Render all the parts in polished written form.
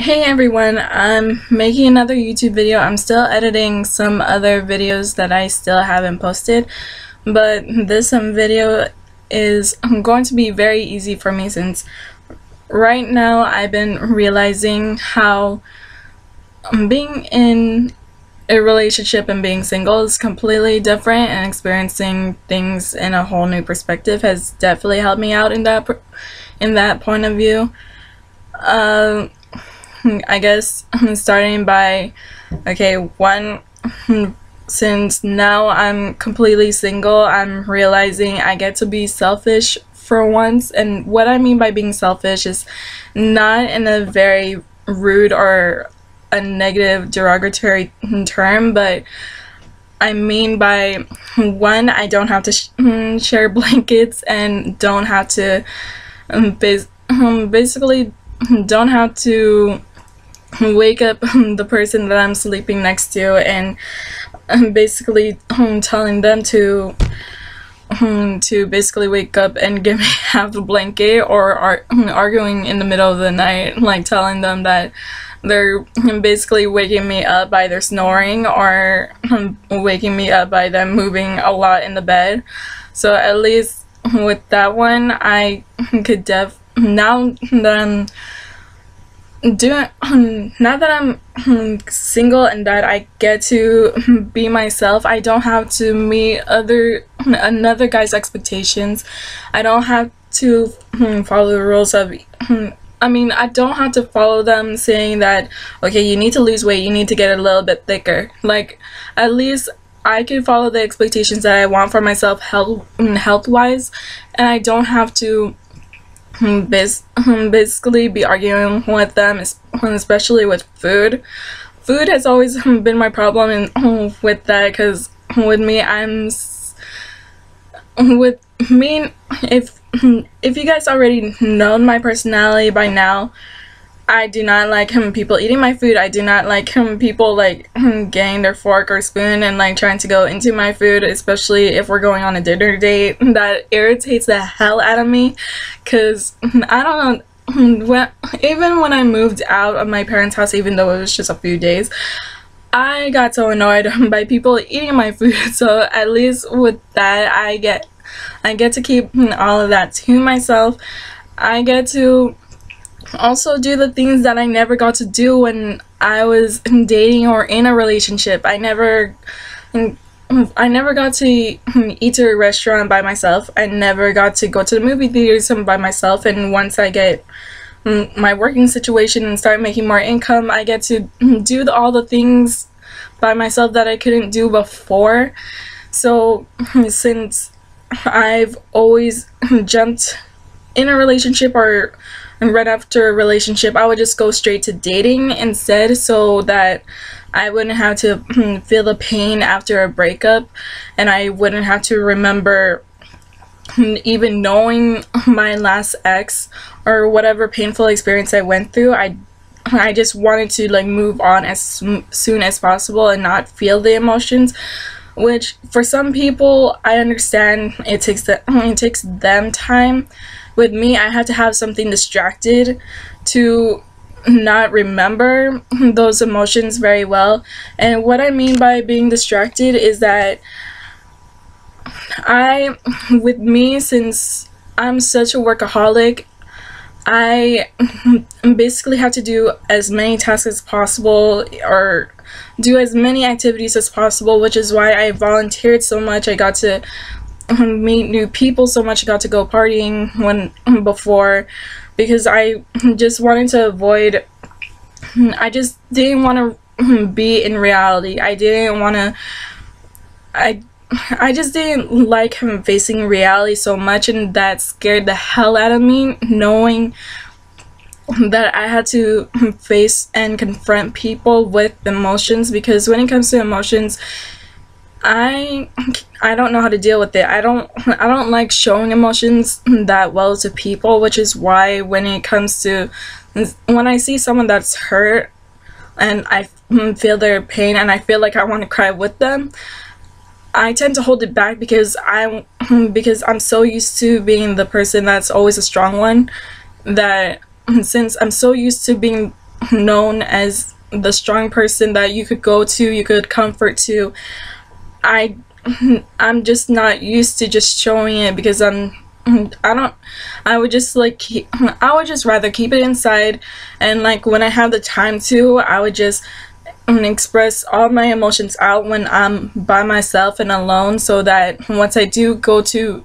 Hey everyone, I'm making another YouTube video. I'm still editing some other videos that I still haven't posted, but this video is going to be very easy for me since right now I've been realizing how being in a relationship and being single is completely different, and experiencing things in a whole new perspective has definitely helped me out in that point of view. I guess starting by, okay, one, since now I'm completely single, I'm realizing I get to be selfish for once. And what I mean by being selfish is not in a very rude or a negative derogatory term, but I mean by, one, I don't have to share blankets and don't have to basically don't have to wake up the person that I'm sleeping next to and basically telling them to basically wake up and give me half a blanket, or arguing in the middle of the night, like telling them that they're basically waking me up by their snoring, or waking me up by them moving a lot in the bed. So at least with that one, I could now that I'm now that I'm single and that I get to be myself, I don't have to meet another guy's expectations. I don't have to follow the rules of I don't have to follow them saying that, okay, you need to lose weight, you need to get a little bit thicker. Like, at least I can follow the expectations that I want for myself health-wise, and I don't have to basically be arguing with them, especially with food. Food has always been my problem with that, because with me, if you guys already know my personality by now, I do not like people eating my food. I do not like people like getting their fork or spoon and like trying to go into my food, especially if we're going on a dinner date. That irritates the hell out of me, because I don't know, even when I moved out of my parents' house, even though it was just a few days, I got so annoyed by people eating my food. So at least with that, I get to keep all of that to myself. I get to also do the things that I never got to do when I was dating or in a relationship. I never got to eat at a restaurant by myself. I never got to go to the movie theaters by myself. And once I get my working situation and start making more income, I get to do all the things by myself that I couldn't do before. So since I've always jumped in a relationship, or right after a relationship, I would just go straight to dating instead, so that I wouldn't have to feel the pain after a breakup, and I wouldn't have to remember even knowing my last ex or whatever painful experience I went through. I just wanted to like move on as soon as possible and not feel the emotions, which for some people, I understand it takes them time. With me, I had to have something distracted to not remember those emotions very well. And what I mean by being distracted is that with me, since I'm such a workaholic, I basically have to do as many tasks as possible, or do as many activities as possible, which is why I volunteered so much. I got to meet new people so much. I got to go partying before, because I just wanted to avoid, I just didn't want to be in reality. I just didn't like facing reality so much, and that scared the hell out of me, knowing that I had to face and confront people with emotions. Because when it comes to emotions, I don't know how to deal with it. I don't like showing emotions that well to people, which is why when I see someone that's hurt and I feel their pain and I feel like I want to cry with them, I tend to hold it back, because I'm so used to being the person that's always a strong one, that since I'm so used to being known as the strong person that you could go to, you could comfort to. I'm just not used to just showing it because I would just like I would just rather keep it inside, and like when I have the time to, I would just express all my emotions out when I'm by myself and alone, so that once I do go to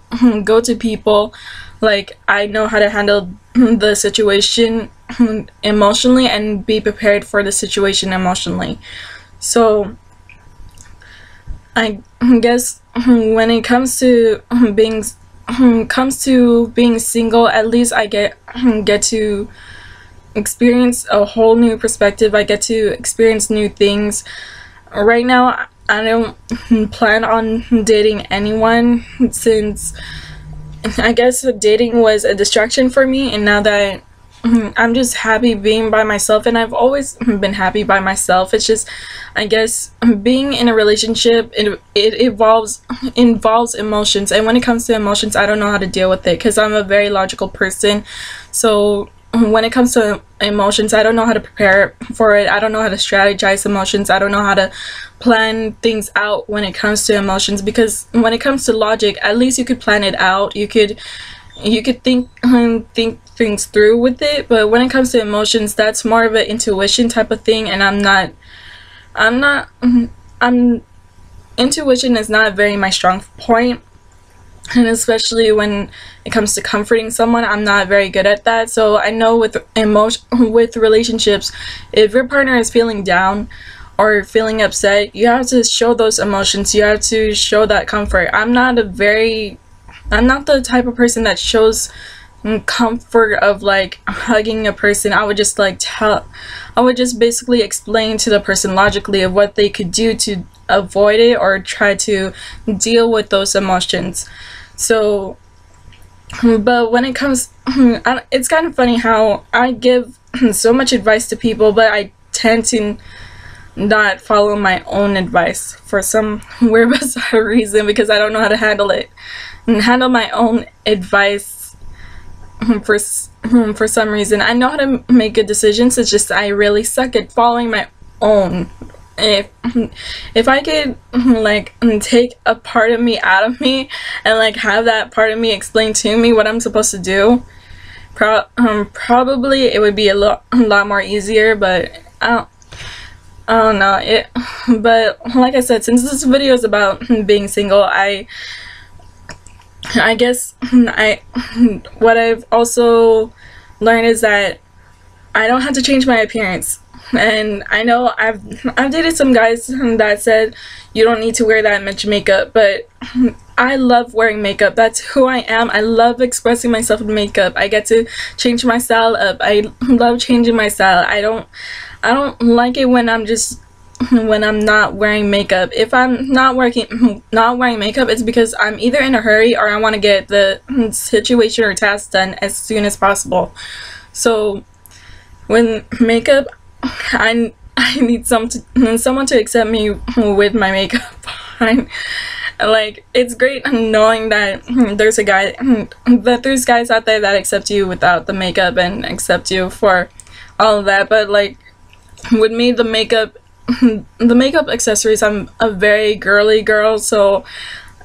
people, like I know how to handle the situation emotionally and be prepared for the situation emotionally. So I guess when it comes to being single, at least I get to experience a whole new perspective. I get to experience new things. Right now I don't plan on dating anyone, since I guess dating was a distraction for me, and now that I'm just happy being by myself, and I've always been happy by myself. It's just, I guess, being in a relationship, it involves emotions, and when it comes to emotions, I don't know how to deal with it because I'm a very logical person. So when it comes to emotions, I don't know how to prepare for it. I don't know how to strategize emotions. I don't know how to plan things out when it comes to emotions, because when it comes to logic, at least you could plan it out. You could think things through with it. But when it comes to emotions, that's more of an intuition type of thing, and intuition is not very my strong point. And especially when it comes to comforting someone, I'm not very good at that. So I know with relationships, if your partner is feeling down or feeling upset, you have to show those emotions. You have to show that comfort. I'm not the type of person that shows comfort of like hugging a person. I would just basically explain to the person logically of what they could do to avoid it or try to deal with those emotions. So, but when it comes, it's kind of funny how I give so much advice to people, but I tend to not follow my own advice for some weird bizarre reason, because I don't know how to handle it and handle my own advice for some reason. I know how to make good decisions, it's just I really suck at following my own. If I could like take a part of me out of me and like have that part of me explain to me what I'm supposed to do, probably it would be a lot more easier. But I don't know it. But like I said, since this video is about being single, I guess what I've also learned is that I don't have to change my appearance. And I know I've dated some guys that said you don't need to wear that much makeup, but I love wearing makeup. That's who I am. I love expressing myself in makeup. I get to change my style up. I love changing my style. I don't like it when I'm not wearing makeup. If I'm not wearing makeup, it's because I'm either in a hurry or I want to get the situation or task done as soon as possible. So when makeup, I need someone to accept me with my makeup on. Like, it's great knowing that there's guys out there that accept you without the makeup and accept you for all of that. But like with me, the makeup accessories, I'm a very girly girl, so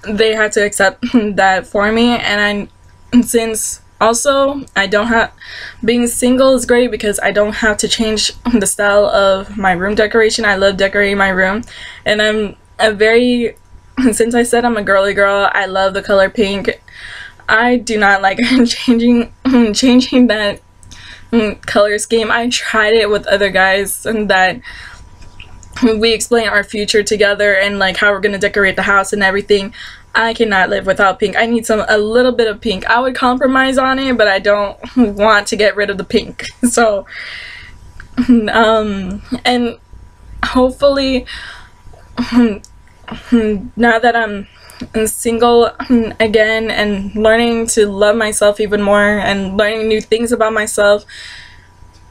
they had to accept that for me. And since also being single is great because I don't have to change the style of my room decoration. I love decorating my room, and since I said I'm a girly girl, I love the color pink. I do not like changing that color scheme. I tried it with other guys, and that we explain our future together and like how we're gonna decorate the house and everything. I cannot live without pink. I need a little bit of pink. I would compromise on it, but I don't want to get rid of the pink. So and hopefully now that I'm single again and learning to love myself even more and learning new things about myself,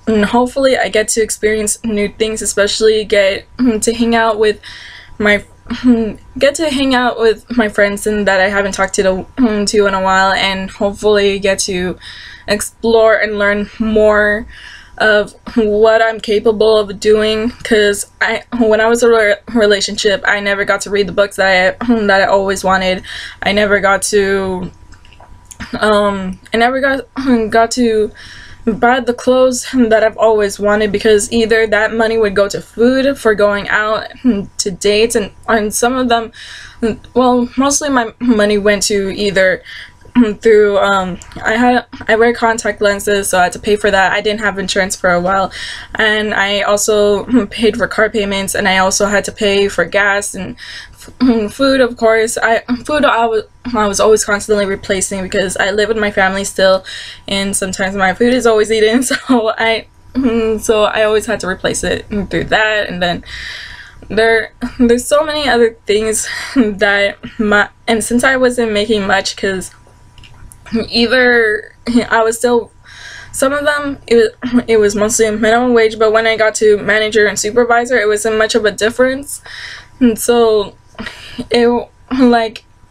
and hopefully I get to experience new things, especially get to hang out with my friends and that I haven't talked to in a while, and hopefully get to explore and learn more of what I'm capable of doing, because when I was in a relationship, I never got to read the books that I always wanted. I never got to got to buy the clothes that I've always wanted, because either that money would go to food for going out to dates, and some of them, well, mostly my money went to either through I wear contact lenses, so I had to pay for that. I didn't have insurance for a while, and I also paid for car payments, and I also had to pay for gas and food. Of course, I was always constantly replacing, because I live with my family still, and sometimes my food is always eaten, so I always had to replace it through that. And then there's so many other things that and since I wasn't making much, because either I was still, some of them it was mostly minimum wage, but when I got to manager and supervisor, it wasn't much of a difference. And so it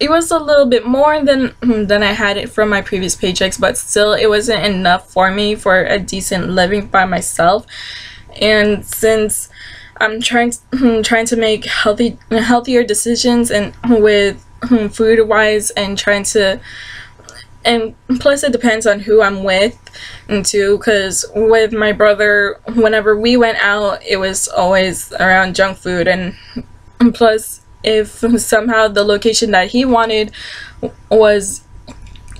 was a little bit more than I had it from my previous paychecks, but still it wasn't enough for me for a decent living by myself. And since I'm trying to make healthier decisions, and with food wise, and and plus it depends on who I'm with, and too, because with my brother, whenever we went out, it was always around junk food, and plus if somehow the location that he wanted was,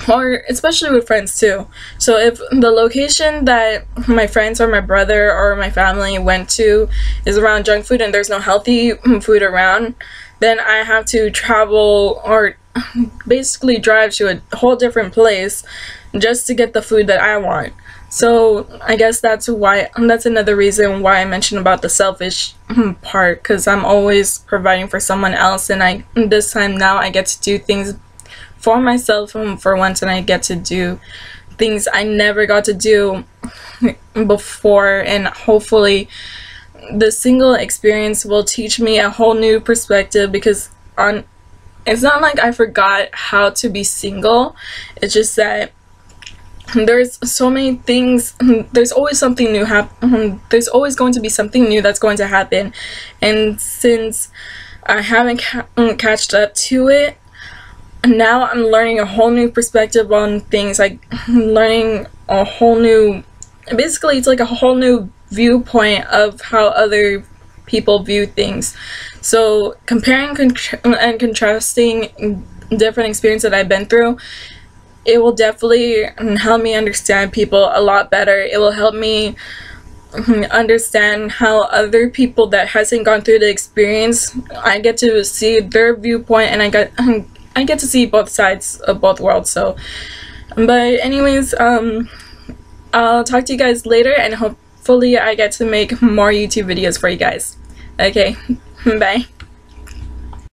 or especially with friends too, so if the location that my friends or my brother or my family went to is around junk food and there's no healthy food around, then I have to travel or basically drive to a whole different place just to get the food that I want. So I guess that's another reason why I mentioned about the selfish part, because I'm always providing for someone else, and this time now I get to do things for myself for once, and I get to do things I never got to do before. And hopefully the single experience will teach me a whole new perspective, because it's not like I forgot how to be single, it's just that there's so many things, there's always something new there's always going to be something new that's going to happen. And since I haven't catched up to it, now I'm learning a whole new perspective on things, like learning a whole new, basically it's like a whole new viewpoint of how other people view things. So comparing and contrasting different experiences that I've been through, it will definitely help me understand people a lot better. It will help me understand how other people that hasn't gone through the experience, I get to see their viewpoint, and I get to see both sides of both worlds. So but anyways, I'll talk to you guys later, and hopefully I get to make more YouTube videos for you guys. Okay, bye.